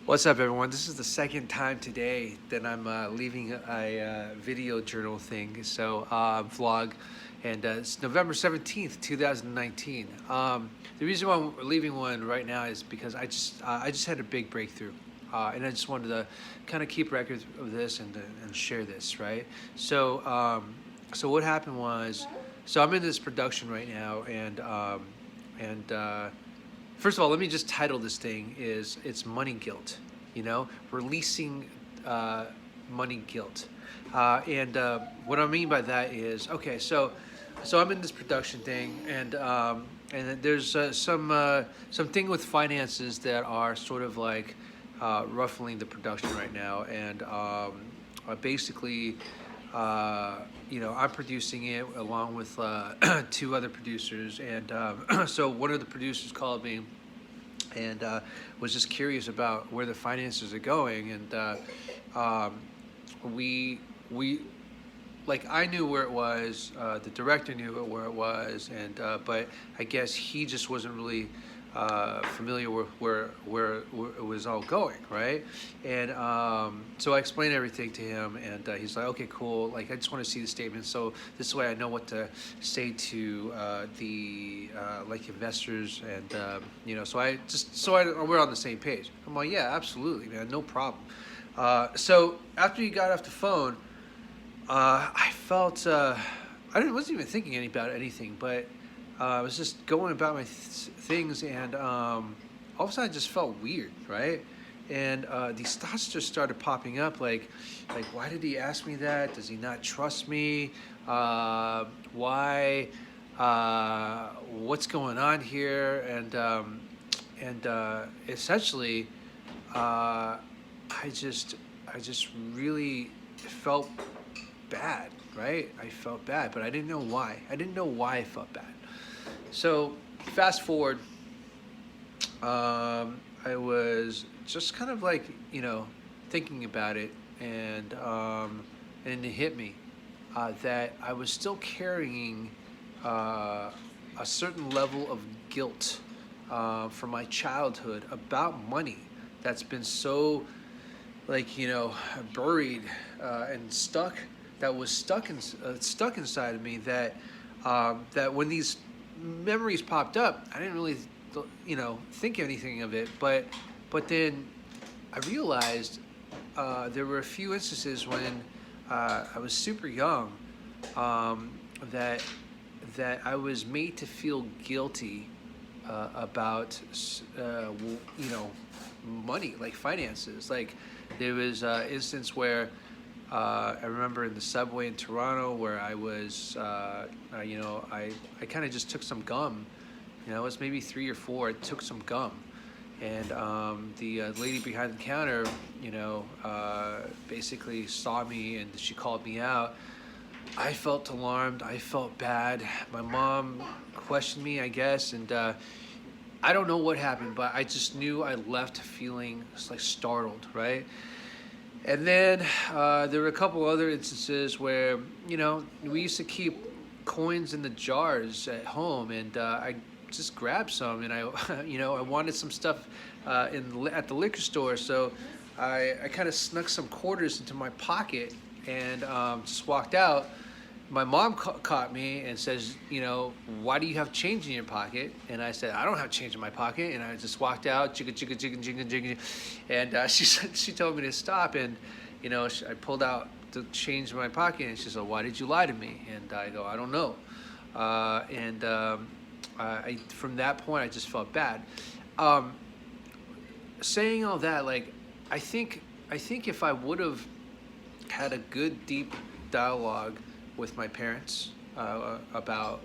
What's up, everyone? This is the second time today that I'm leaving a video journal thing, vlog, and it's November 17th, 2019. The reason why I'm leaving one right now is because I just had a big breakthrough, and I just wanted to kind of keep record of this and share this, right? So what happened was, I'm in this production right now, and first of all, let me just title this thing is it's money guilt, releasing money guilt. And what I mean by that is, okay, so I'm in this production thing, and there's some thing with finances that are sort of like ruffling the production right now, and basically, I'm producing it along with two other producers, and so one of the producers called me and was just curious about where the finances are going, and we like I knew where it was, the director knew where it was, and but I guess he just wasn't really familiar with where it was all going, right? And so I explained everything to him, and he's like, "Okay, cool. Like, I just want to see the statement, so this way I know what to say to the like investors, and we're on the same page." I'm like, "Yeah, absolutely, man, no problem." So after he got off the phone, I felt wasn't even thinking about anything, but I was just going about my things, and all of a sudden I just felt weird, right? And these thoughts just started popping up, like why did he ask me that? Does he not trust me? Why? What's going on here? And essentially, I just really felt bad, right? I felt bad, but I didn't know why. I didn't know why I felt bad. So fast forward, I was just kind of like, thinking about it, and it hit me that I was still carrying a certain level of guilt from my childhood about money that's been so, like, buried and stuck. That was stuck inside of me. That when these memories popped up, I didn't really, think anything of it. But then I realized there were a few instances when I was super young, that I was made to feel guilty about money, like finances. Like, there was an instance where I remember in the subway in Toronto where I was, I kind of just took some gum. It was maybe 3 or 4. I took some gum, and the lady behind the counter, basically saw me, and she called me out. I felt alarmed. I felt bad. My mom questioned me, I guess, and I don't know what happened, but I just knew I left feeling like startled, right? And then there were a couple other instances where, we used to keep coins in the jars at home, and I just grabbed some, and I, I wanted some stuff at the liquor store, so I kind of snuck some quarters into my pocket, and just walked out. My mom caught me and says, "Why do you have change in your pocket?" And I said, "I don't have change in my pocket." And I just walked out, jigga, jigga, jigga, jigga, jigga. And she told me to stop. And, I pulled out the change in my pocket, and she said, "Why did you lie to me?" And I go, "I don't know." From that point, I just felt bad. Um, Saying all that, like, I think if I would have had a good deep dialogue with my parents about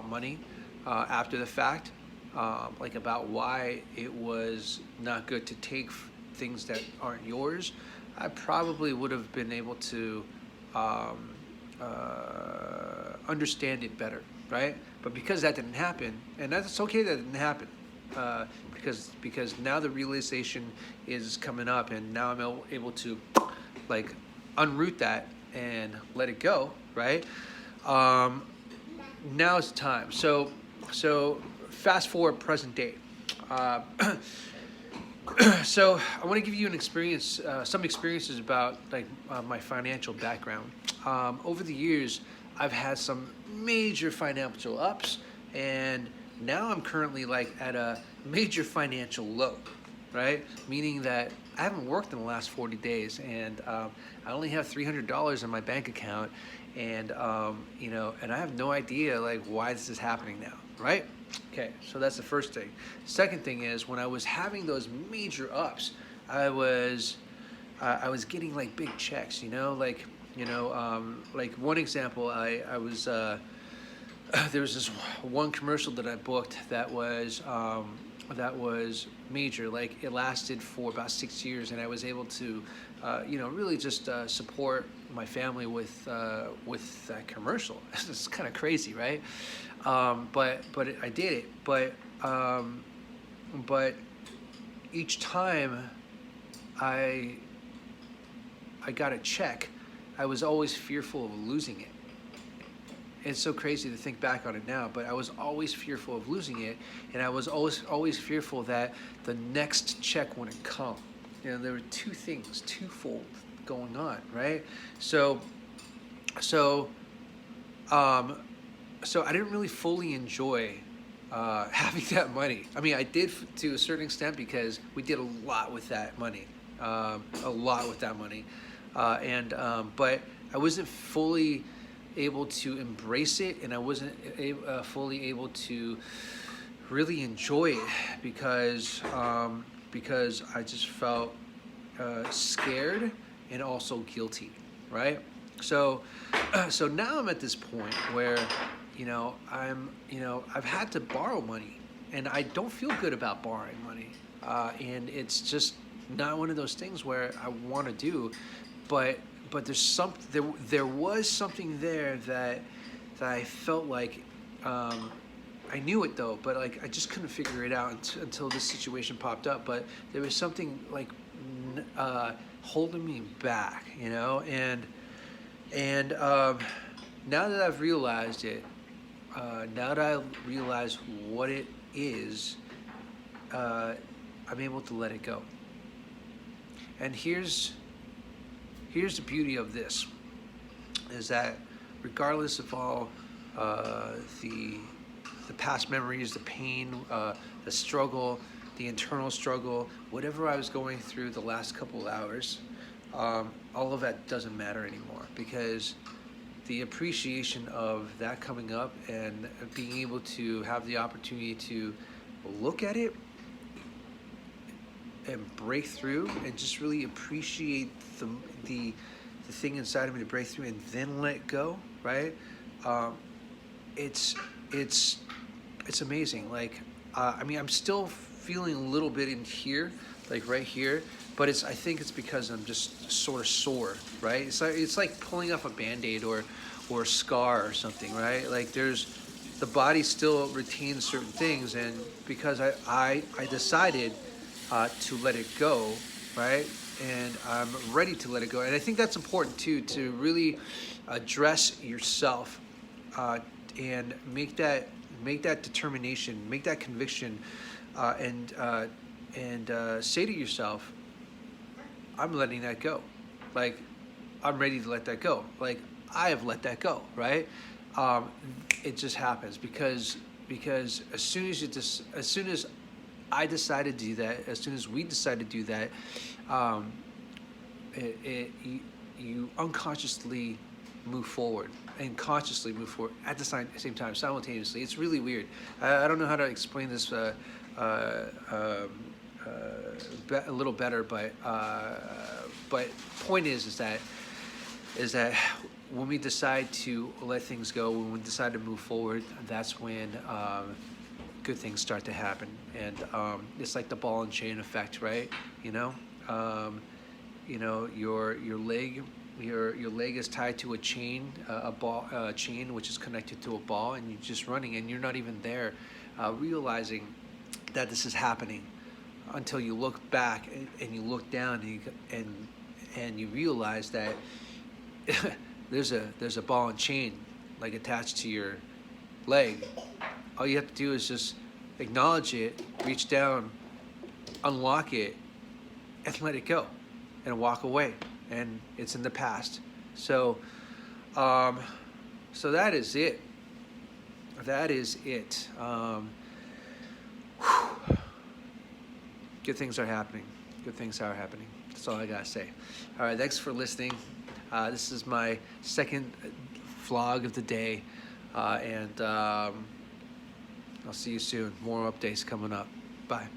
money after the fact, like about why it was not good to take things that aren't yours, I probably would have been able to um, understand it better, right? But because that didn't happen, and that's okay that it didn't happen, because now the realization is coming up, and now I'm able to, like, unroot that and let it go, right? Um, Now is the time. So fast forward present day. Uh, So I want to give you some experiences about like my financial background. Over the years, I've had some major financial ups, and now I'm currently like at a major financial low, right? Meaning that I haven't worked in the last 40 days, and I only have $300 in my bank account, and and I have no idea like why this is happening now, right? Okay, so that's the first thing. Second thing is when I was having those major ups, I was getting like big checks, like one example, I was there was this one commercial that I booked that was major. Like it lasted for about 6 years, and I was able to, really just support my family with that commercial. It's kind of crazy, right? But I did it. But each time I I got a check, I was always fearful of losing it. It's so crazy to think back on it now, but I was always fearful of losing it, and I was always fearful that the next check wouldn't come. There were two things, twofold going on, right? So, so, um, so I didn't really fully enjoy having that money. I mean, I did to a certain extent because we did a lot with that money, a lot with that money, and but I wasn't fully able to embrace it, and I wasn't fully able to really enjoy it because I just felt scared and also guilty, right? So so now I'm at this point where I've had to borrow money, and I don't feel good about borrowing money, and it's just not one of those things where I want to do, but there was something there that I felt like I knew it though, but like I just couldn't figure it out until this situation popped up. But there was something like holding me back, and now that I've realized it, now that I realize what it is, I'm able to let it go. And here's the beauty of this, is that regardless of all the past memories, the pain, the struggle, the internal struggle, whatever I was going through the last couple of hours, all of that doesn't matter anymore, because the appreciation of that coming up and being able to have the opportunity to look at it and break through and just really appreciate the thing inside of me to break through and then let go, right? It's it's it's amazing. Like I mean, I'm still feeling a little bit in here, like right here, but I think it's because I'm just sort of sore, right? It's like pulling off a Band-Aid or a scar or something, right? Like the body still retains certain things, and because I decided to let it go, right? And I'm ready to let it go. And I think that's important too, to really address yourself and make that determination, make that conviction, and say to yourself, I'm letting that go. Like, I'm ready to let that go. Like, I have let that go, right? It just happens because as soon as I decided to do that, as soon as we decided to do that, you unconsciously move forward and consciously move forward at the same time, simultaneously. It's really weird. I don't know how to explain this a little better, but point is that when we decide to let things go, when we decide to move forward, that's when good things start to happen. And it's like the ball and chain effect, right? Your leg is tied to a chain, a chain which is connected to a ball, and you're just running, and you're not even there, realizing that this is happening, until you look back and you look down and you realize that there's a ball and chain like attached to your leg. All you have to do is just acknowledge it, reach down, unlock it and let it go and walk away, and it's in the past. So so that is it. That is it. Good things are happening. Good things are happening. That's all I gotta say. All right, thanks for listening. This is my second vlog of the day, and I'll see you soon. More updates coming up. Bye.